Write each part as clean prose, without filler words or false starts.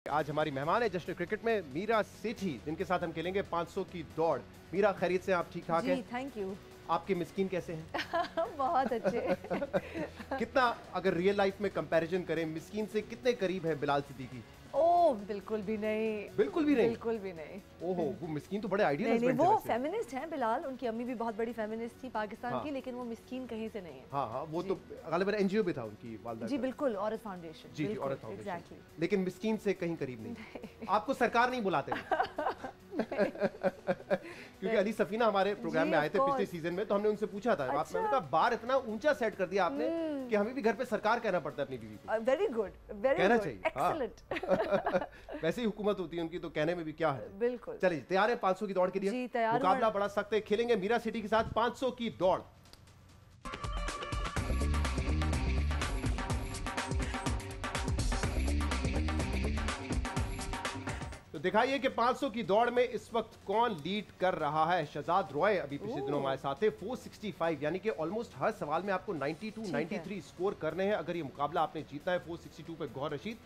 आज हमारी मेहमान है जश्न क्रिकेट में मीरा सेठी, जिनके साथ हम खेलेंगे 500 की दौड़। मीरा, खैरियत से? आप ठीक ठाक हैं? जी, थैंक यू। आपके मिस्कीन कैसे हैं? बहुत अच्छे। कितना, अगर रियल लाइफ में कंपैरिजन करें, मिस्कीन से कितने करीब है बिलाल सिद्दीकी? ओह, बिल्कुल भी नहीं। बिल्कुल भी नहीं? बिल्कुल भी नहीं। ओहो, वो मिस्कीन तो बड़े आइडियल नहीं, हस्बैंड थे वो वैसे। फेमिनिस्ट हैं बिलाल, उनकी अम्मी भी बहुत बड़ी फेमिनिस्ट थी पाकिस्तान हाँ। की, लेकिन वो मिस्कीन कहीं से नहीं है। हाँ हाँ, वो तो गालिबन एनजीओ भी था उनकी वालदा जी का। बिल्कुल, औरत फाउंडेशन। जी जी, औरत फाउंडेशन। एग्जैक्टली। लेकिन मिस्कीन से कहीं करीब नहीं। आपको सरकार नहीं बुलाते क्योंकि अली सफीना हमारे प्रोग्राम में आए थे पिछले सीजन में, तो हमने उनसे पूछा था, अच्छा। मैंने कहा बार इतना ऊंचा सेट कर दिया आपने कि हमें भी घर पे सरकार कहना पड़ता है अपनी बीवी को। वेरी गुड, वेरी कहना गुड, चाहिए, एक्सीलेंट। वैसे ही हुकूमत होती है उनकी, तो कहने में भी क्या है। बिल्कुल। चलिए, तैयार है 500 की दौड़ के लिए? जी, तैयार हूं। मुकाबला बड़ा सख्त है, खेलेंगे मीरा सिटी के साथ 500 की दौड़। तो दिखाइए कि 500 की दौड़ में इस वक्त कौन लीड कर रहा है। शहजाद रॉय अभी पिछले दिनों हमारे साथ थे, 465, यानी कि ऑलमोस्ट हर सवाल में आपको 92, 93 स्कोर करने हैं अगर ये मुकाबला आपने जीता है। 462 पे गौर रशीद।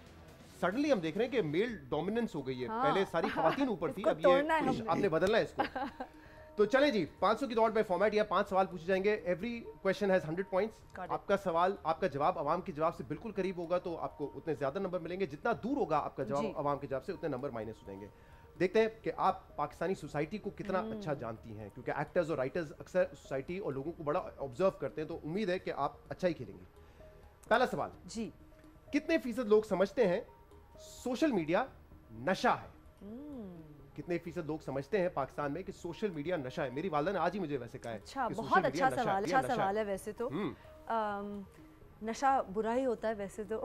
सडनली हम देख रहे हैं कि मेल डोमिनेंस हो गई है। हाँ। पहले सारी खवातीन ऊपर थी, अब तोड़ना है ये हमने। आपने बदलना है इसको। तो चलें जी, 500 की दौड़ में फॉर्मेट या 5 सवाल पूछे जाएंगे। Every question has 100 points. आपका सवाल, आपका जवाब अवाम के जवाब से बिल्कुल करीब होगा तो आपको उतने ज्यादा नंबर मिलेंगे, जितना दूर होगा आपका जवाब अवाम के जवाब से उतने नंबर माइनस हो जाएंगे। देखते हैं कि आप पाकिस्तानी सोसाइटी को कितना अच्छा जानती हैं, क्योंकि एक्टर्स और राइटर्स अक्सर सोसाइटी और लोगों को बड़ा ऑब्जर्व करते हैं, तो उम्मीद है कि आप अच्छा ही खेलेंगे। पहला सवाल जी, कितने फीसद लोग समझते हैं सोशल मीडिया नशा है? कितने फीसद लोग समझते हैं पाकिस्तान में कि सोशल मीडिया नशा है? मेरी वालदा ने आज ही मुझे वैसे कहा है। अच्छा, कि बहुत सोशल अच्छा मीडिया सवाल, नशा अच्छा सवाल है वैसे तो। नशा बुरा ही होता है वैसे तो।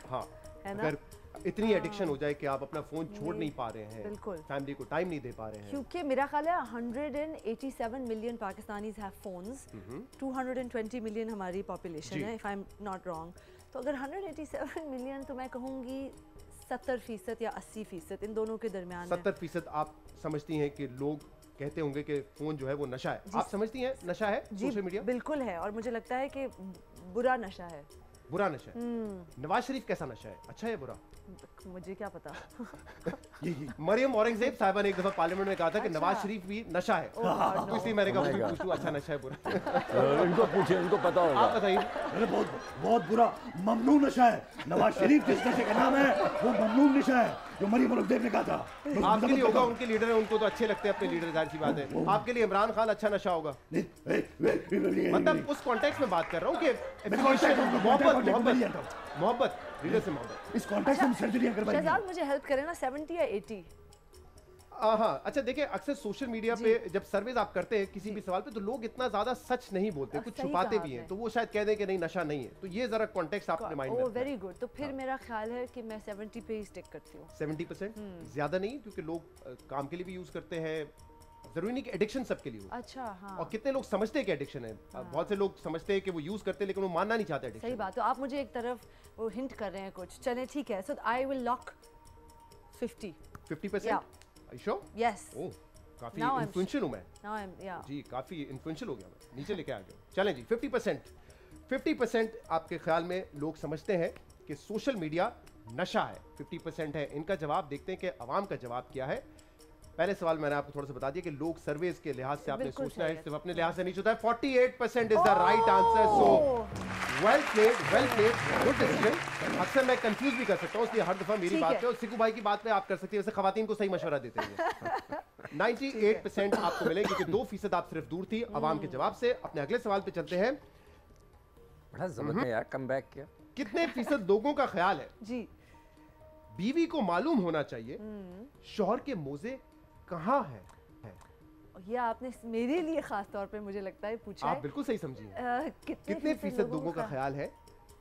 हाँ, है ना? अगर इतनी एडिक्शन हो जाए कि आप अपना फोन छोड़ नहीं पा रहे हैं, बिल्कुल, फैमिली को टाइम नहीं दे पा रहे हैं। क्योंकि मेरा ख्याल है 187 million Pakistanis have phones, 220 million हमारी पॉपुलेशन है, if I am not wrong. तो अगर 187 मिलियन, तो मैं कहूँगी 70% या 80% इन दोनों के दरमियान 70% आप समझती हैं कि लोग कहते होंगे कि फोन जो है वो नशा है। आप समझती हैं नशा है सोशल मीडिया? बिल्कुल है, और मुझे लगता है कि बुरा नशा है। बुरा नशा है। नवाज शरीफ कैसा नशा है, अच्छा है बुरा? मुझे क्या पता। मरियम औरंगजेब साहिबा ने एक दफा पार्लियामेंट में कहा था कि अच्छा। नवाज शरीफ भी नशा है, तो इसलिए मैंने कहा पूछूं अच्छा नशा है बुरा? इनको पूछे, इनको पता होगा। आप बताइए। अरे बहुत बुरा ममनू नशा है। नवाज शरीफ जिस नशे का नाम है वो ममनू नशा है, जो मरियम औरंगजेब ने कहा था। आपके लिए होगा, उनके लीडर है, उनको तो अच्छे लगते हैं अपने लीडर, जाहिर सी बात है। आपके लिए इमरान खान अच्छा नशा होगा? मतलब उस कॉन्टेक्स्ट में बात कर रहा हूँ कि मोहब्बत, लीडर से मोहब्बत। इस कॉन्टेक्स्ट में सर्जरी करवाई। शहजाद मुझे हेल्प करें ना, 70 या 80? हाँ, अच्छा देखिए, अक्सर सोशल मीडिया पे जब सर्वेज आप करते हैं किसी भी सवाल पे, तो लोग इतना ज्यादा सच नहीं बोलते, कुछ छुपाते भी हैं, तो वो शायद कह दें कि नहीं नशा नहीं है। तो ये जरा कॉन्टेक्स्ट आप अपने माइंड में ओह, वेरी गुड। तो फिर मेरा ख्याल है कि मैं 70 पे ही स्टिक करती हूँ। 70% ज्यादा नहीं, क्योंकि लोग काम के लिए भी यूज करते हैं, जरूरी नहीं कि एडिक्शन सबके लिए हो। अच्छा, हाँ। और कितने लोग समझते हैं कि एडिक्शन है, बहुत से लोग समझते हैं कि वो यूज करते हैं लेकिन वो मानना नहीं चाहते एडिक्शन। सही बात। तो आप मुझे एक तरफ वो हिंट कर रहे हैं कुछ। चलें ठीक है, so I will lock 50%। Sure? Yes. Oh, काफी इन्फ्लुएंशियल हूं मैं। नाउ आई एम, या जी, काफी इन्फ्लुएंशियल हो गया मैं, नीचे लेके आ गया। चलें जी, 50% आपके ख्याल में लोग समझते हैं कि सोशल मीडिया नशा है, 50% है इनका जवाब। देखते हैं कि अवाम का जवाब क्या है। पहले सवाल मैंने आपको थोड़ा सा बता दिया कि लोग सर्वेज के लिहाज से आपने सोचना है, सिर्फ अपने लिहाज से नहीं सोचता है। 48% is the right answer. So well played, good decision. अक्सर मैं कंफ्यूज भी कर सकता हूं, इसलिए हर दफा मेरी बात पे और सिकू भाई की बात पे आप कर सकती है, वैसे खवातीन को सही मशवरा देते हैं। 98% आपको मिले, क्योंकि 2% आप सिर्फ दूर थी अवाम के जवाब से। अपने अगले सवाल पे चलते हैं। बड़ा जबरदस्त है यार, कमबैक किया। कितने फीसद लोगों का ख्याल है जी, बीवी को मालूम होना चाहिए शौहर के मोजे कहाँ है? ये आपने मेरे लिए खास तौर पे मुझे लगता है पूछा आप है। बिल्कुल सही समझी हैं। कितने कितने फीसद लोगों का ख्याल है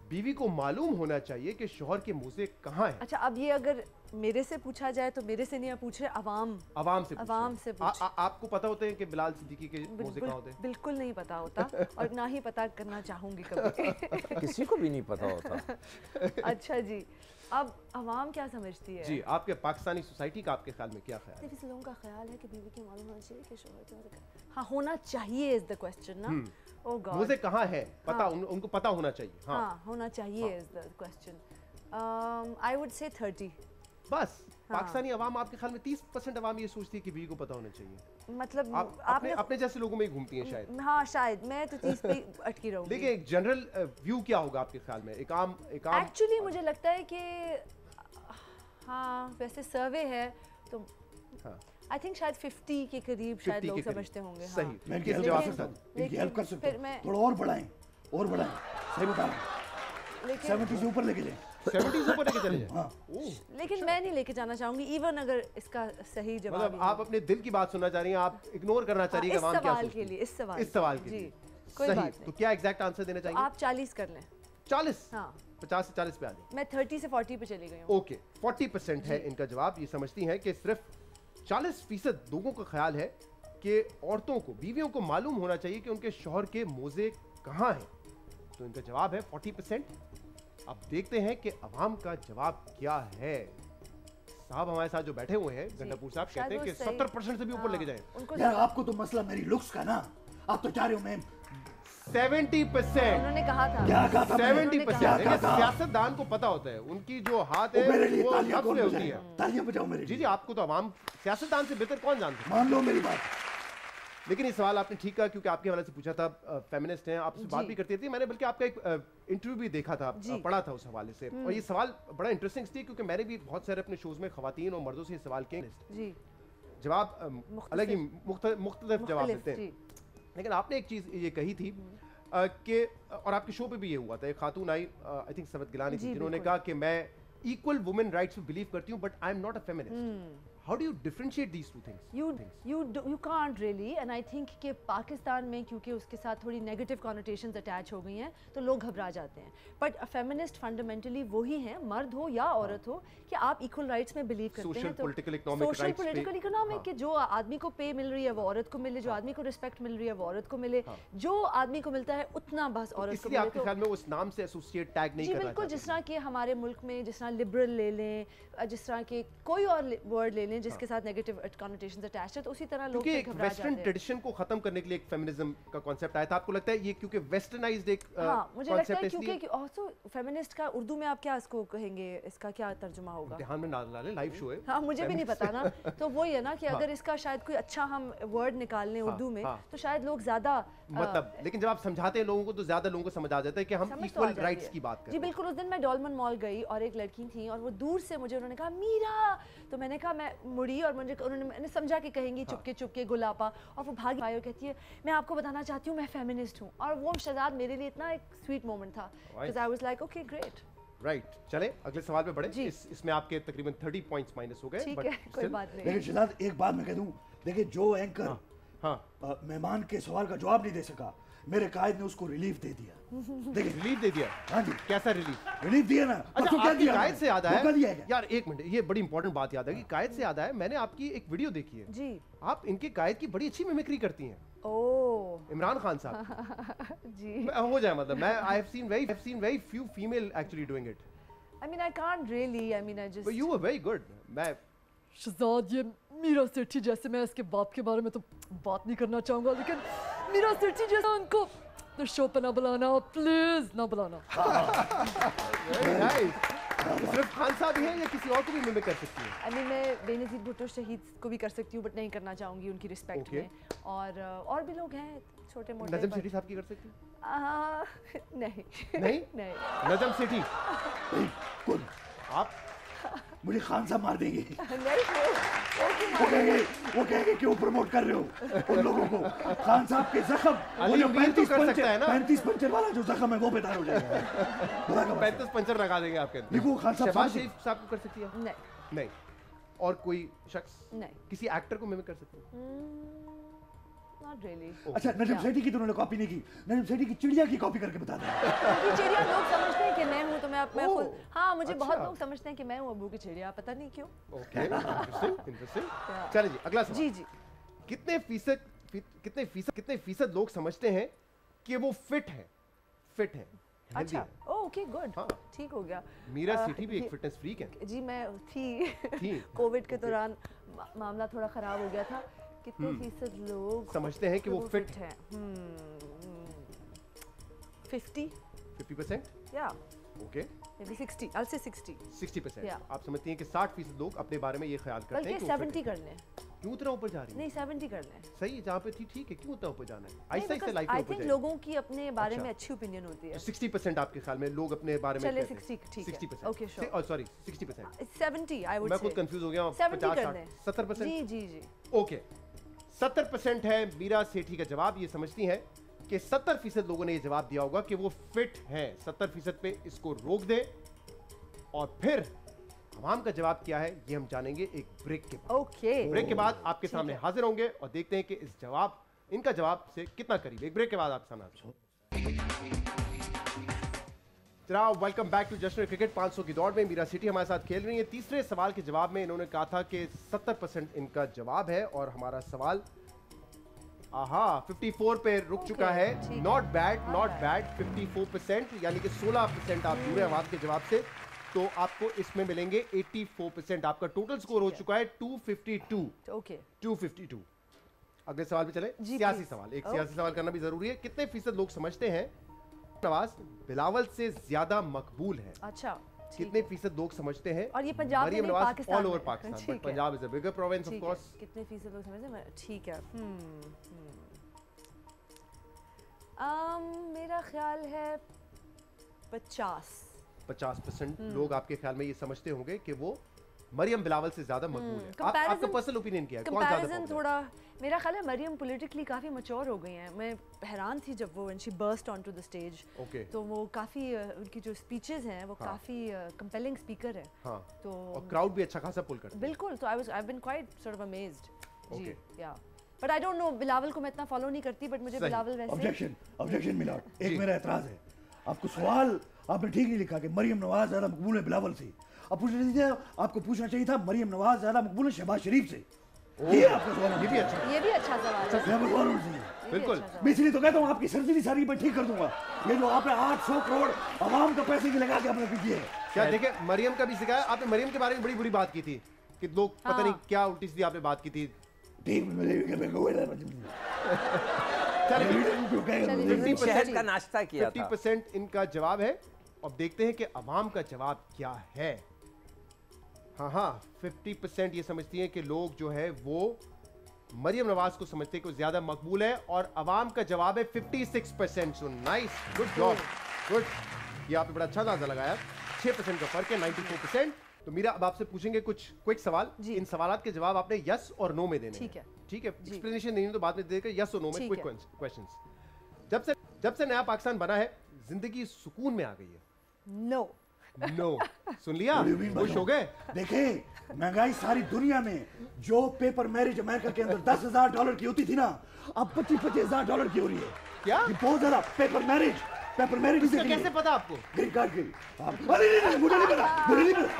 बीवी को मालूम होना चाहिए कि शौहर के मोजे कहाँ है? अच्छा, अब ये अगर मेरे से पूछा जाए तो मेरे से नहीं पूछ रहे, अवाम से पूछ। आपको पता होते हैं कि बिलाल सिद्दीकी के मोजे कहाँ होते हैं? बिल्कुल नहीं पता होता, और ना ही पता करना चाहूंगी कभी। किसी को भी नहीं पता होता। अच्छा जी, अब अवाम क्या समझती है? जी, आपके पाकिस्तानी सोसाइटी का आपके ख्याल में क्या ख्याल है? लोगों का ख्याल है कि बीवी की मालूम होना चाहिए कि शौहर के, हाँ, होना चाहिए इज द क्वेश्चन ना। ओह गॉड, मोजे कहाँ है पता, उनको पता होना चाहिए। हाँ, होना चाहिए is the question. I would say 30। बस हाँ। पाकिस्तानी अवाम आपके ख्याल में 30% अवाम ये सोचती है कि बीवी को पता होना चाहिए। मतलब आप अपने आपने अपने जैसे लोगों में ही घूमती हैं शायद। हाँ शायद मैं तो 30 पे ही अटकी रहूंगी। लेकिन एक जनरल व्यू क्या होगा आपके ख्याल में? एक आम एक्चुअली मुझे लगता है कि हाँ वैसे सर्वे है तो हाँ। आई थिंक शायद 50 के करीब शायद 50 लोग के करीब। समझते होंगे। सही। हाँ। मैं इनकी किस हेल्प जवाब कर के सकता साथ? हूँ, इनकी हेल्प कर सकता फिर हूँ, मैं- थोड़ा और बढ़ाएं, सही बता रहा हूँ, लेकिन 70 से ऊपर लेके जाएं। 70 से ऊपर लेके चले जाए। हाँ। ओह, लेकिन मैं नहीं लेके जाना चाहूंगी इवन अगर इसका सही जवाब मतलब ही आप अपने दिल की बात सुनना चाह रही हैं, आप इग्नोर करना चाह रही हैं इस कि अवाम क्या सवाल सोचती के है। लिए इस इस सवाल के जी लिए कोई सही। बात तो नहीं। क्या एग्जैक्ट आंसर देना तो चाहिए? आप 40 कर लें। 40, हाँ 50 से 40 पे आ जाए। मैं 30 से 40 पे चली गई हूँ। ओके, 40% है इनका जवाब। ये समझती हैं कि सिर्फ 40% लोगों का ख्याल है कि औरतों को, बीवियों को मालूम होना चाहिए कि उनके शौहर के मोजे कहाँ हैं। तो इनका जवाब है 40%। अब देखते हैं कि अवाम का जवाब क्या है। साहब हमारे साथ जो बैठे हुए हैं, गंडापुर साहब, शायद कहते हैं वो कि सही- 70% से भी ऊपर हाँ, लेके जाएं। उनको यार आपको तो मसला मेरी लुक्स का ना, आप तो चाह रहे हो मैं 70%। उन्होंने कहा था क्या कहा था? 70%। क्या देखिए, कहा? सियासतदान को पता होता है, उनकी जो हाथ है मेरे लिए वो तालियां नफ्स कौन में होती है। बजाएगा? तालियां बजाओ मेरे जी लिए। जी, आपको तो अवाम सियासतदान से बेहतर कौन जानता है। मान लो मेरी बात। लेकिन ये सवाल आपने ठीक कहा, क्योंकि आपके हवाले से पूछा था, फेमिनिस्ट हैं, आपसे बात जी। भी करती थी। मैंने बल्कि आपका एक इंटरव्यू भी देखा था, जी। पढ़ा था उस हवाले से। और ये सवाल बड़ा इंटरेस्टिंग थी, क्योंकि मैंने भी बहुत सारे अपने शोज में खवातीन और मर्दों से ये सवाल किए। जी जवाब अलग ही मुख्तलिफ जवाब मुख्तलिफ, देते हैं। जी। लेकिन आपने एक चीज ये कही थी कि, और आपके शो पे भी ये हुआ था, एक खातून आई, आई थिंक सवत गिलानी थी, जी, जिन्होंने बिल्कुल। कहा कि मैं इक्वल वुमेन राइट्स में बिलीव करती हूँ, but I am not a feminist. How do you differentiate these two things? you can't really and I think कि पाकिस्तान में क्योंकि उसके साथ थोड़ी नेगेटिव कॉनोटेशंस अटैच हो गई हैं तो लोग घबरा जाते हैं। बट फेमिनिस्ट फंडामेंटली वही हैं, मर्द हो या औरत हो, कि आप इक्वल राइट्स में बिलीव करते Social, हैं। political, economic सोशल rights पे- पॉलिटिकल इकोनॉमिक हाँ। कि जो आदमी को पे मिल रही है वो औरत को मिले, जो आदमी को रिस्पेक्ट मिल रही है वो औरत को मिले, जो आदमी को मिलता है उतना बस औरत को इसलिए मिले। आपके तो ख्याल में उस नाम से एसोसिएट टैग नहीं जी करना बिल्कुल, चाहते? जिस तरह के हमारे मुल्क में जिस तरह लिबरल ले लें, जिस तरह के कोई और वर्ड ले लें जिसके साथ नेगेटिव कॉनोटेशंस अटैच्ड है, तो उसी तरह लोग क्योंकि फिर एक घबरा वेस्टर्न जाते हैं। ट्रेडिशन को खत्म करने के लिए एक फेमिनिज्म का कॉन्सेप्ट आया था। आपको लगता है ये क्योंकि वेस्टर्नाइज्ड एक हाँ मुझे लगता है कॉन्सेप्ट, क्योंकि ऑल्सो फेमिनिस्ट का उर्दू में आप क्या इसको कहेंगे, इसका क्या तर्जुमा होगा? ध्यान में ना डालें, लाइव शो है। हाँ मुझे भी नहीं पता ना, तो वही है ना कि अगर इसका शायद कोई अच्छा हम वर्ड निकाल लें उर्दू में हाँ। तो शायद लोग ज्यादा मतलब, लेकिन जब आप समझाते हैं लोगों को तो ज्यादा लोगों को समझ आ जाता है कि हम समझ तो आ इक्वल जाती राइट्स है। की बात कर जी रहे हैं। बिल्कुल। उस दिन मैं डॉलमन मॉल गई और एक लड़की थी और वो दूर से मुझे उन्होंने कहा मीरा, तो मैंने कहा, मैं मुड़ी और मुझे मैंने समझा कि कहेंगी चुपके गुलापा, और वो भागी आई और कहती है मैं आपको बताना चाहती हूँ मैं फेमिनिस्ट हूँ। और वो शहजाद मेरे लिए इतना एक स्वीट मोमेंट था, because I was like okay great. Right, चले अगले सवाल पे बढ़े। जी। इसमें आपके तकरीबन 30 पॉइंट्स माइनस हो गए। ठीक but है कोई still- बात नहीं। लेकिन शहजाद एक बात मैं कह दूं, देखिए जो एंकर हाँ, मेहमान के सवाल का जवाब नहीं दे सका, मेरे कायद ने उसको रिलीफ दे दिया। देखिए, रिलीफ दे दिया। हाँ जी, कैसा रिलीफ? रिलीफ दिया ना। अच्छा, परसों क्या आपकी दिया कायद मैंने? से याद आया, धोखा दिया है क्या? यार एक मिनट, ये बड़ी इंपॉर्टेंट बात याद है कि कायद से याद आया, मैंने आपकी एक वीडियो देखी है। जी आप इनके कायद की बड़ी अच्छी मिमिक्री करती हैं, ओह इमरान खान साहब। जी हो जाए मतलब, मैं I have seen very few female actually doing it, I mean I can't really, I mean I just but you were very good. मैं शहजाद, ये मीरा सेठी जैसे, मैं इसके बाप के बारे में तो बात नहीं करना चाहूँगा, लेकिन मीरा सेठी जैसा उनको तो शो पे ना बुलाना प्लीज, ना बुलाना। Very nice. सिर्फ खान साहब ही हैं या किसी और को भी मिमिक कर सकती हैं? I mean मैं बेनज़ीर भुट्टो शहीद को भी कर सकती हूँ बट नहीं करना चाहूँगी उनकी रिस्पेक्ट Okay. में, और भी लोग हैं छोटे मोटे। नजम सेठी साहब की कर सकती हैं? नहीं नहीं? नहीं नजम सेठी कौन? आप मुझे खान साहब मार देंगे। नहीं वो कहेंगे क्यों प्रमोट कर रहे हो उन लोगों को। खान साहब के जख्म, अली वो जो उम्मीद तो कर सकता है ना। 35 पंचर वाला जो जख्म है वो बेदार हो जाएगा। खुदा का वास्ता। 35 पंचर लगा देंगे आपके अंदर। देखो खान साहब शहबाज साहब- शरीफ साहब को कर सकती है? नहीं नहीं। और कोई शख्स नहीं किसी एक्टर को मिमिक कर सकती है? Not really. अच्छा, नजम सेठी की तो उन्होंने कॉपी नहीं की, नजम सेठी की चिड़िया की कॉपी करके बता दें। चिड़िया लोग समझते हैं कि मैं हूँ तो मैं ओह, खुद, हाँ मुझे बहुत अच्छा। लोग समझते हैं कि मैं हूँ अबू की चिड़िया, पता नहीं क्यों। Okay, interesting interesting. Yeah. चलिए जी, अगला सवाल। जी जी कितने फीसद लोग समझते हैं कि वो फिट है, healthy अच्छा है? ओके गुड, हाँ। ठीक हो गया। मीरा सेठी भी एक ये- फिटनेस फ्रीक है। जी मैं थी थी? कोविड के दौरान मामला थोड़ा ख़राब हो गया था। कितने फीसद लोग समझते हैं कि वो फिट है? 50 50%? या okay Maybe 60. I'll say 60. 60%। Yeah. आप समझती हैं कि 60% लोग अपने बारे में ये ख्याल करते बल्कि हैं कि 70 कर लें। क्यों इतना ऊपर जा रही है? नहीं 70 कर लें। सही है, जहाँ पे थी ठीक है, क्यों इतना ऊपर जाना है? आहिस्ता आहिस्ता लाइफ में आई ऊपर थिंक जाएगी। लोगों की अपने बारे अच्छा। में अच्छी ओपिनियन होती है। 60% आपके ख्याल में लोग अपने बारे में चले कहते हैं? 60 ठीक है। 60%। Okay, sure. Sorry 60%। 70 I would मैं से। खुद कंफ्यूज हो गया हूँ। 70 कर 50 दें। 70%। जी जी जी। ओके 70% है मीरा सेठी का जवाब। ये समझती हैं कि 70% लोगों ने ये जवाब दिया होगा कि वो फिट हैं। 70% पे इसको रोक दे और फिर आवाम का जवाब क्या है ये हम जानेंगे एक ब्रेक के बाद। ओके। ब्रेक के बाद आपके ठीक सामने है। हाजिर होंगे और देखते हैं कि इनका जवाब से कितना करीब। एक ब्रेक के बाद आपके सामने हाजिर होंगे। जनाब वेलकम बैक टू जश्न क्रिकेट। 500 की दौड़ में मीरा सिटी हमारे साथ खेल रही है। तीसरे सवाल के जवाब में इन्होंने कहा था कि 70% इनका जवाब है और हमारा सवाल 54 पे रुक चुका है। ठीक नॉट बैड 54%, यानी कि 16% आप दूर हैं आवाम के जवाब से। तो आपको इसमें मिलेंगे 84%। आपका टोटल स्कोर हो चुका है 252। ओके। 252। अगले सवाल पे चले। जी, सियासी please. सवाल, एक Okay. सियासी सवाल करना भी जरूरी है। कितने फीसद लोग समझते हैं नवाज बिलावल से ज्यादा मकबूल है? अच्छा। कितने फीसद लोग समझते हैं? और ये पंजाब में मरियम नहीं, नवाज पाकिस्तान ऑल ओवर में। पाकिस्तान, ठीक बट है। Punjab is a bigger province of ठीक है। कोर्स। कितने फीसद लोग समझते हैं? ठीक है। मेरा ख्याल है 50। 50% लोग आपके ख्याल में ये समझते होंगे कि वो मरियम बिलावल से ज्यादा मकबूल है। आपका Comparison- पर्सनल ओपिनियन क्या है? कौन ज्यादा कंपैरिजन popular है? थोड़ा मेरा ख्याल है मरियम पॉलिटिकली काफ़ी मैच्योर हो गई हैं। मैं हैरान थी जब वो when she burst on to the stage. Okay. तो वो काफ़ी उनकी जो स्पीचेस हैं वो हाँ। काफ़ी कंपेलिंग स्पीकर है। हाँ, तो और क्राउड भी अच्छा खासा पुल करता है। बिल्कुल। तो I been quite sort of amazed. जी Okay. या but I don't know, Bilawal को मैं इतना फॉलो नहीं करती, बट मुझे सही। बिलावल वैसे ऑब्जेक्शन मिलाड। जी। एक मेरा एतराज है, आपको सवाल आपने ठीक नहीं लिखा कि मरियम नवाज ज्यादा मकबूल है बिलावल से। अब पूछना चाहिए, आपको पूछना चाहिए था मरियम नवाज ज्यादा मकबूल है शहबाज शरीफ से। ये आपका सवाल ये भी अच्छा। ये भी अच्छा सवाल है। मैं सवाल होना चाहिए। ये भी बिल्कुल। अच्छा सवाल मैं इसलिए तो कहता हूँ आपकी सर्जरी सारी मैं ठीक कर दूंगा। ये जो आपने 800 करोड़ आवाम का पैसे की लगा के आपने की है। क्या देखिए, मरियम का भी सिखाया आपने। मरियम के बारे में बड़ी बुरी बात की थी कि लोग पता नहीं क्या उल्टी सीधी आपने बात की थी। ठीक चलिए। शहद का नाश्ता किया था। 50% इनका जवाब है। अब देखते हैं कि अवाम का जवाब क्या है। हाँ 50% ये समझती हैं कि लोग जो है वो मरियम नवाज को समझते हैं कि वो ज्यादा मकबूल है और अवाम का जवाब है 56%। So nice, good job, good. ये आपने बड़ा अच्छा अंदाजा लगाया। 6% का फर्क है, 94%। तो मीरा अब आपसे पूछेंगे कुछ क्विक सवाल। जी। इन सवालात के जवाब आपने यस और नो में देने ठीक है। ठीक है। जी। एक्सप्लेनेशन नहीं तो बाद में देकर यस और नो में ठीक क्विक है। क्वेश्चंस। जब से नया पाकिस्तान बना है जिंदगी सुकून में आ गई है? नो। नो। सुन लिया? What do you mean by खुश no? हो गए? देखें, महंगाई सारी दुनिया में जो पेपर मैरिज अमेरिका के अंदर $10,000 की होती थी ना, अब $25,000 की हो रही है। क्या? ये बहुत ज्यादा पेपर मैरिज इसका कैसे पता आपको? ग्रीन कार्ड की। अरे नहीं, मुझे नहीं पता।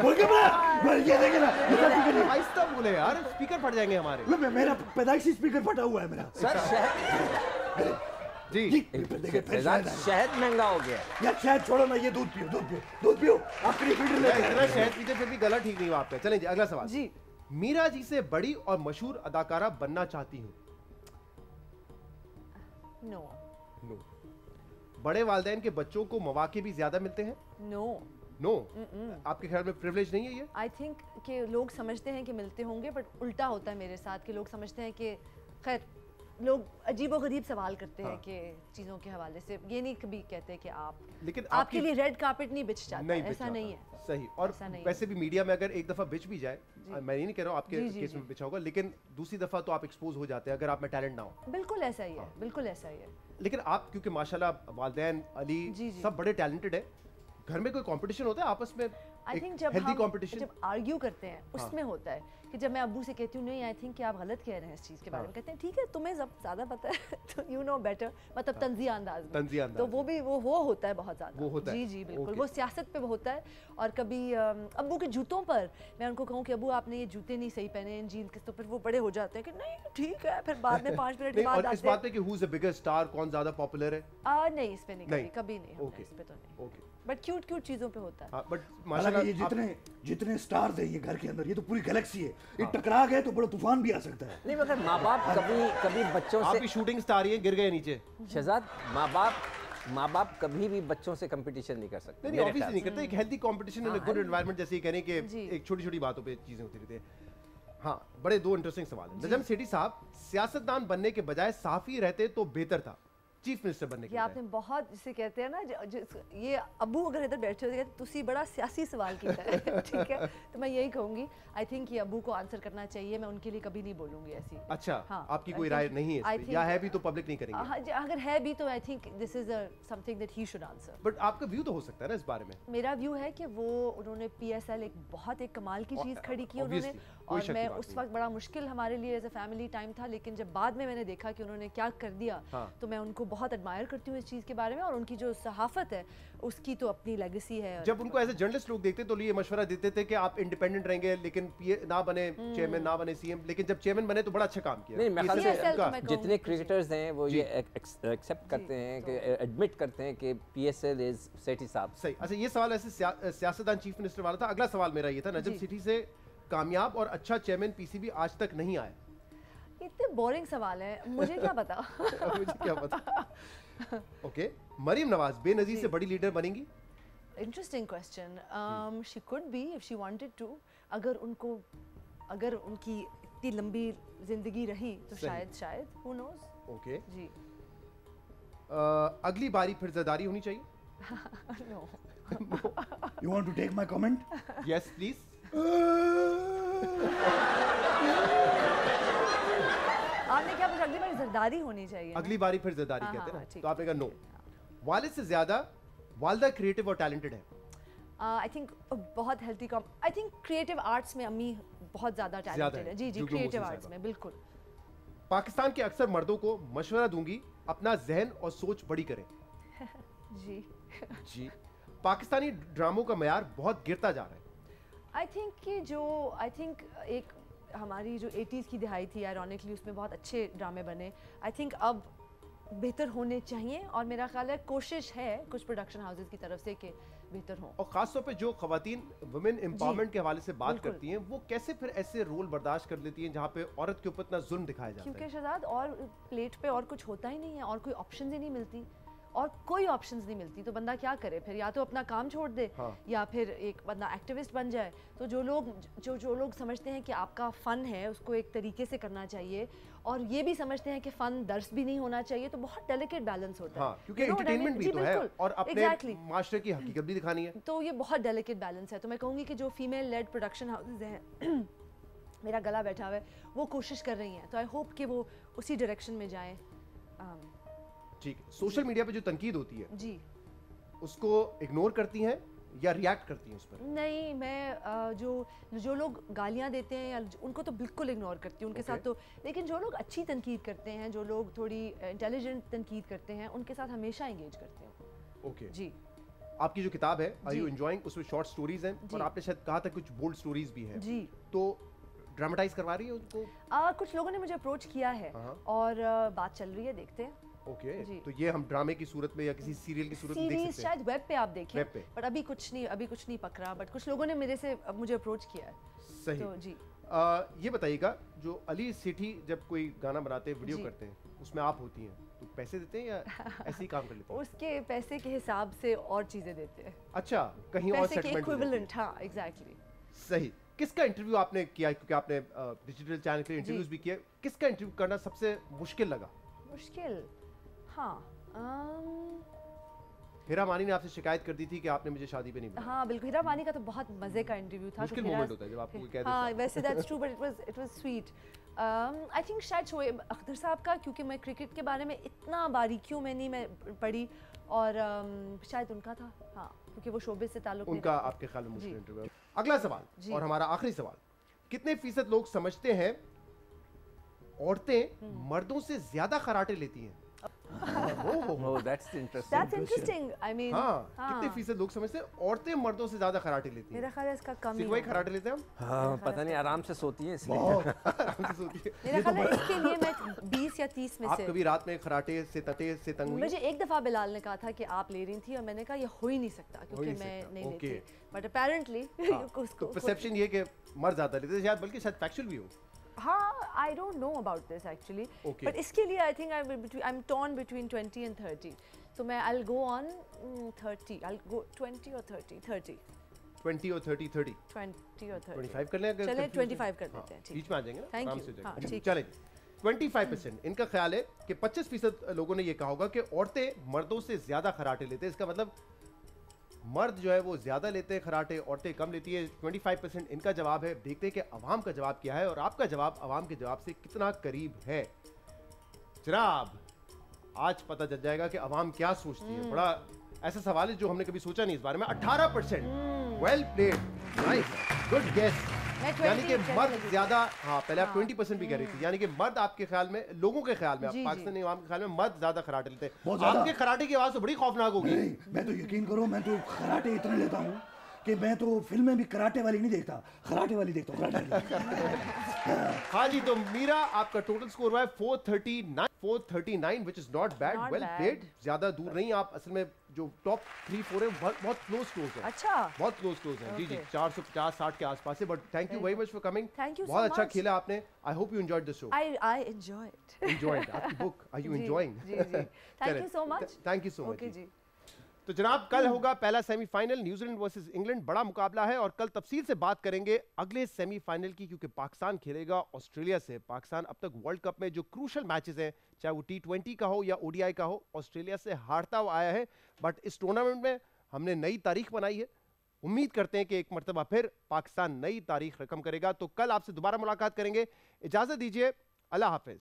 बोल के बता। ये देखे ना, ये सब स्पीकर नहीं। आहिस्ता बोले यार, स्पीकर फट जाएंगे हमारे। मेरा पैदाइशी स्पीकर फटा हुआ है मेरा। सर शहद जी। फैजान, शहद महंगा हो गया है। यार शायद छोड़ो ना, ये दूध पियो। आपके लिए फिल्टर मैं लेके इतना शहद पीते फिर भी गला ठीक नहीं हुआ आपका। चलें जी, अगला सवाल। जी। मीरा जी से बड़ी और मशहूर अदाकारा बनना चाहती हूँ? नो। नो। बड़े वालिदैन के बच्चों को मौके भी ज्यादा मिलते हैं? नो। नो। आपके ख्याल में प्रिविलेज नहीं है ये? आई थिंक कि लोग समझते हैं कि मिलते होंगे, बट उल्टा होता है मेरे साथ कि लोग समझते हैं कि खैर लोग अजीबो गरीब सवाल करते हैं हाँ। कि चीज़ों के हवाले से। ये नहीं कभी कहते कि आप लेकिन आपके लिए रेड कार्पेट नहीं बिछ जाता, नहीं बिछ ऐसा जाता। नहीं है। सही। और ऐसा नहीं है। वैसे भी मीडिया में अगर एक दफा बिछ भी जाए, मैं ये नहीं कह रहा हूँ आपके जी, जी, केस जी। में बिछा होगा, लेकिन दूसरी दफा तो आप एक्सपोज हो जाते हैं अगर आप में टैलेंट ना हो। बिल्कुल ऐसा ही है, बिल्कुल ऐसा ही है। लेकिन आप क्योंकि माशाल्लाह वालिदैन अली जी, जी। सब बड़े टैलेंटेड है, घर में कोई कंपटीशन होता है आपस में? आई थिंक जब हेल्दी हम कंपटीशन? जब आर्ग्यू करते हैं उसमें होता है कि जब मैं अब्बू से कहती हूँ नहीं आई थिंक कि आप गलत कह रहे हैं इस चीज़ के बारे में, कहते हैं ठीक है तुम्हें जब ज़्यादा पता है तो यू नो बेटर, मतलब तंज़िया अंदाज में। तंज़िया अंदाज तो में। वो भी वो होता है बहुत ज़्यादा। वो होता है। जी जी बिल्कुल। ओके। वो सियासत पे होता है। और कभी अब्बू के जूतों पर मैं उनको कहूँ कि अब्बू आपने ये जूते नहीं सही पहने इन जीन्स के, तो फिर वो बड़े हो जाते हैं कि नहीं ठीक है, फिर बाद में 5 मिनट के नहीं, बाद और इस आते बात पे कि who is the biggest star, कौन ज्यादा पॉपुलर है? नहीं इस पे नहीं, नहीं। कभी नहीं होता ओके। इस पे तो नहीं, ओके। बट क्यूट क्यूट चीज़ों पे होता है। हाँ, बट हालांकि माशाल्लाह ये जितने स्टार्स है ये घर के अंदर, ये तो पूरी गैलेक्सी है। ये टकरा गए तो बड़ा तूफान भी आ सकता है। नहीं मगर माँ बाप कभी बच्चों आप से भी शूटिंग स्टार ही हैं, गिर गए नीचे। शहजाद, माँ बाप माँ बाप कभी भी बच्चों से कंपटीशन नहीं कर सकते। नहीं, ऑब्वियसली नहीं करते। एक healthy competition in good environment, जैसे कह रहे हैं कि एक छोटी-छोटी बातों पे चीजें होती रहती है। हाँ, बड़े दो इंटरेस्टिंग सवाल हैं। नजम सेठी साहब, सियासतदान बनने के बजाय सहाफी रहते तो बेहतर था, चीफ मिनिस्टर बनने के ये आपने बहुत, जिसे कहते हैं ना, ये अबू अगर इधर बैठे होते तो तुसी बड़ा सियासी सवाल किया है। ठीक है, तो मैं यही कहूंगी, आई थिंक ये अबू को आंसर करना चाहिए, मैं उनके लिए कभी नहीं बोलूंगी ऐसी। अच्छा, हाँ, आपकी कोई राय नहीं है या है भी तो पब्लिक नहीं करेंगे? अगर है भी तो I think this is something that he should answer. But आपका व्यू तो हो सकता है ना इस बारे में। मेरा व्यू है कि वो उन्होंने PSL एक बहुत एक कमाल की चीज खड़ी की उन्होंने, और मैं उस वक्त बड़ा मुश्किल हमारे लिए एज अ फैमिली टाइम था, लेकिन जब बाद में मैंने देखा कि उन्होंने क्या कर दिया, तो मैं उनको बहुत एडमायर करती हूँ इस चीज के बारे में, और उनकी जो सहाफत है उसकी तो अपनी लेगेसी है। जब उनको एज ए जर्नलिस्ट लोग देखते तो ये मशवरा देते थे कि आप इंडिपेंडेंट रहेंगे, लेकिन ना बने चेयरमैन, ना बने CM, लेकिन जब चेयरमैन बने तो बड़ा अच्छा काम किया। नहीं, मेरे ख्याल से तो जितने क्रिकेटर्स हैं वो ये एक्सेप्ट करते हैं कि एडमिट करते हैं कि PSL इज सेठी साहब। सही। अच्छा, ये सवाल ऐसे सियासतदान चीफ मिनिस्टर वाला था। अगला सवाल मेरा ये था, नजम सेठी से कामयाब और अच्छा चेयरमैन PCB आज तक नहीं आया। इतने बोरिंग सवाल है, मुझे क्या पता। मुझे क्या पता। ओके, मरियम नवाज बेनजीर से बड़ी लीडर बनेंगी? Interesting question. She could be if she wanted to. अगर उनकी इतनी लंबी जिंदगी रही तो शायद हु नोज। ओके जी। अगली बारी फिर ज़रदारी होनी चाहिए? No. You want to take my comment? Yes, please. आपने क्या पूछा? अगली बार जरदारी होनी चाहिए। अगली बारी फिर ज़रदारी कहते हैं ना, ठीक तो आपने कहा नो। वालिद से ज्यादा वालिदा क्रिएटिव और टैलेंटेड है? आई थिंक बहुत healthy com. I think creative arts में अम्मी बहुत ज्यादा टैलेंटेड है। जी जी, क्रिएटिव आर्ट्स में बिल्कुल। पाकिस्तान के अक्सर मर्दों को मशवरा दूंगी अपना जहन और सोच बड़ी करें। जी जी। पाकिस्तानी ड्रामों का मयार बहुत गिरता जा रहा है। आई थिंक एक हमारी जो 80s की दिहाई थी, आयरॉनिकली उसमें बहुत अच्छे ड्रामे बने। आई थिंक अब बेहतर होने चाहिए, और मेरा ख्याल है कोशिश है कुछ प्रोडक्शन हाउसेस की तरफ से कि बेहतर हो। और खासतौर पे जो खवातीन वुमेन एम्पावरमेंट के हवाले से बात करती हैं, वो कैसे फिर ऐसे रोल बर्दाश्त कर लेती हैं जहाँ पे औरत के ऊपर इतना जुल्म दिखाया जाता है? क्योंकि शहजाद और प्लेट पे और कुछ होता ही नहीं है, और कोई ऑप्शन ही नहीं मिलती, और कोई ऑप्शंस नहीं मिलती, तो बंदा क्या करे फिर? या तो अपना काम छोड़ दे, या फिर एक बंदा एक्टिविस्ट बन जाए। तो जो लोग समझते हैं कि आपका फ़न है उसको एक तरीके से करना चाहिए, और ये भी समझते हैं कि फ़न दर्स भी नहीं होना चाहिए, तो बहुत डेलिकेट बैलेंस होता है। क्योंकि एंटरटेनमेंट भी तो है और अपने माशरे की हकीकत भी दिखानी है, तो ये बहुत डेलिकेट बैलेंस है। तो मैं कहूँगी कि जो फीमेल लेड प्रोडक्शन हाउसेज हैं, मेरा गला बैठा हुआ है, वो कोशिश कर रही हैं, तो आई होप कि वो उसी डायरेक्शन में जाएँ। ठीक। सोशल मीडिया पे जो तनकीद होती है जी, उसको इग्नोर करती हैं या रिएक्ट करती हैं उस पर? नहीं, मैं जो लोग गालियां देते हैं या उनको तो बिल्कुल इग्नोर करती हूँ, उनके साथ तो। लेकिन जो लोग अच्छी तनकीद करते हैं, जो लोग थोड़ी इंटेलिजेंट तनकीद करते हैं, उनके साथ हमेशा एंगेज करते हैं। ओके जी। आपकी जो किताब है आर यू एंजॉयिंग, उसमें शॉर्ट स्टोरीज हैं, और आपने शायद कहा था कुछ बोल्ड स्टोरीज भी हैं। जी। तो ड्रामेटाइज करवा रही है उनको? कुछ लोगों ने मुझे अप्रोच किया है, और बात चल रही है, देखते हैं। ओके, तो ये हम ड्रामे की सूरत में या किसी सीरियल की सूरत में देख सकते हैं? शायद वेब पे आप देखें, वेब पे। बट अभी कुछ नहीं पकड़ा, बट कुछ लोगों ने मुझे अप्रोच किया है। सही। तो जी, ये बताइएगा, जो अली सेठी जब कोई गाना बनाते हैं, वीडियो करते हैं, उसमें आप होती हैं, तो पैसे देते हैं या ऐसे ही काम कर लेते हैं? उसके पैसे के हिसाब से और चीजें देते हैं। अच्छा, कहीं और सेटलमेंट इक्विवेलेंट। हाँ, एग्जैक्टली। सही। किसका इंटरव्यू आपने किया, क्योंकि आपने डिजिटल चैनल के इंटरव्यूज भी किए, किसका इंटरव्यू करना सबसे मुश्किल लगा? मुश्किल, हाँ, हीरा मानी ने आपसे शिकायत कर दी थी कि आपने मुझे शादी पे नहीं बुलाया। हाँ बिल्कुल, हीरा मानी का तो बहुत मजे का इंटरव्यू था। मुश्किल मोमेंट होता है जब आपको कोई कह देता है। हाँ, वैसे that's true, but it was sweet. I think शायद शोएब अख्तर साहब का, क्योंकि मैं क्रिकेट के बारे में इतना बारीकियों में नहीं पढ़ी, और शायद उनका था, हाँ, क्योंकि वो शोबिस से ताल्लुक उनका आपके ख्याल में मुश्किल इंटरव्यू। अगला सवाल और हमारा आखिरी सवाल, कितने फीसद लोग समझते हैं औरतें मर्दों से ज्यादा खराटे लेती हैं? That's interesting. I mean, कितने फीसद लोग समझते हैं औरतें मर्दों से ज्यादा खराटे लेती हैं? मेरा ख्याल है इसका कम ही वही खराटे लेते हैं हम? हाँ, पता नहीं, आराम से सोती हैं इसलिए। आराम से सोती है। मेरा ख्याल है इसके लिए मैं 20 या 30 में से। आप कभी रात में खराटे से तटे से तंग हुई? मुझे एक दफा बिलाल ने कहा था कि आप ले रही थी, और मैंने कहा ये हो ही नहीं सकता, क्योंकि मैं नहीं लेती, बट अपेरेंटली उसको परसेप्शन ये कि मर्द ज्यादा लेते हैं, शायद बल्कि शायद फैक्चुअल भी हो। हाँ, I don't know about this actually. Okay. But इसके लिए I think I'm torn between 20 and 30. So मैं I'll go on 30. I'll go 20 or 30. 30. 20 और 30 30 20 or 30. 25 कर लें अगर चलें confusion 25 कर हाँ, देते हैं, ठीक। बीच में आ जाएंगे ना Thank आराम you, से हो हाँ, जाएगा। ठीक। चलें 25% इनका ख्याल है कि 25% लोगों ने ये कहा होगा कि औरतें मर्दों से ज्यादा खराटे लेते हैं। इसका मतलब मर्द जो है वो ज्यादा लेते हैं खराटे, औरतें कम लेती है। 25% इनका जवाब है। देखते हैं कि अवाम का जवाब क्या है और आपका जवाब अवाम के जवाब से कितना करीब है। जनाब आज पता चल जाएगा कि अवाम क्या सोचती है। बड़ा ऐसा सवाल है जो हमने कभी सोचा नहीं इस बारे में। 18%। Well played, nice, good guess. मैं 20 यानी कि कहने मर्द लगी थी। ज्यादा, हाँ पहले आप 20% भी कह रही थी, यानी कि मर्द आपके ख्याल में, लोगों के ख्याल में, जी, पाकिस्तानी अवाम के ख्याल में मर्द ज्यादा खराटे लेते बहुत हैं। ज्यादा। आपके खराटे की आवाज तो बड़ी खौफनाक होगी। नहीं, मैं तो यकीन करो, मैं तो कराटे इतने लेता हूँ कि मैं तो फिल्में भी कराटे वाली नहीं देखता, खराटे वाली देखता हूँ, कराटे वाली। हाँ जी, तो मीरा आपका टोटल स्कोर हुआ है 439 which is not bad. Not well bad. Played, ज्यादा दूर नहीं आप। असल में जो टॉप 3-4 है बहुत क्लोज है। अच्छा। बहुत क्लोज है। जी जी, Okay. 450-60 के आसपास है। But thank you very much for coming. Thank you so बहुत अच्छा much. खेला आपने। I hope you enjoyed the show. I enjoy it. Enjoyed आपकी बुक, आर यू जी, एंजॉयिंग? जी, जी। Thank you so much. Thank you so much. Okay जी। तो जनाब कल होगा पहला सेमीफाइनल न्यूजीलैंड वर्सेस इंग्लैंड। बड़ा मुकाबला है और कल तफसील से बात करेंगे अगले सेमीफाइनल की, क्योंकि पाकिस्तान खेलेगा ऑस्ट्रेलिया से। पाकिस्तान अब तक वर्ल्ड कप में जो क्रूशल मैचेस हैं, चाहे वो T20 का हो या ODI का हो, ऑस्ट्रेलिया से हारता हुआ आया है। बट इस टूर्नामेंट में हमने नई तारीख बनाई है। उम्मीद करते हैं कि एक मरतबा फिर पाकिस्तान नई तारीख रकम करेगा। तो कल आपसे दोबारा मुलाकात करेंगे। इजाजत दीजिए, अल्लाह हाफिज।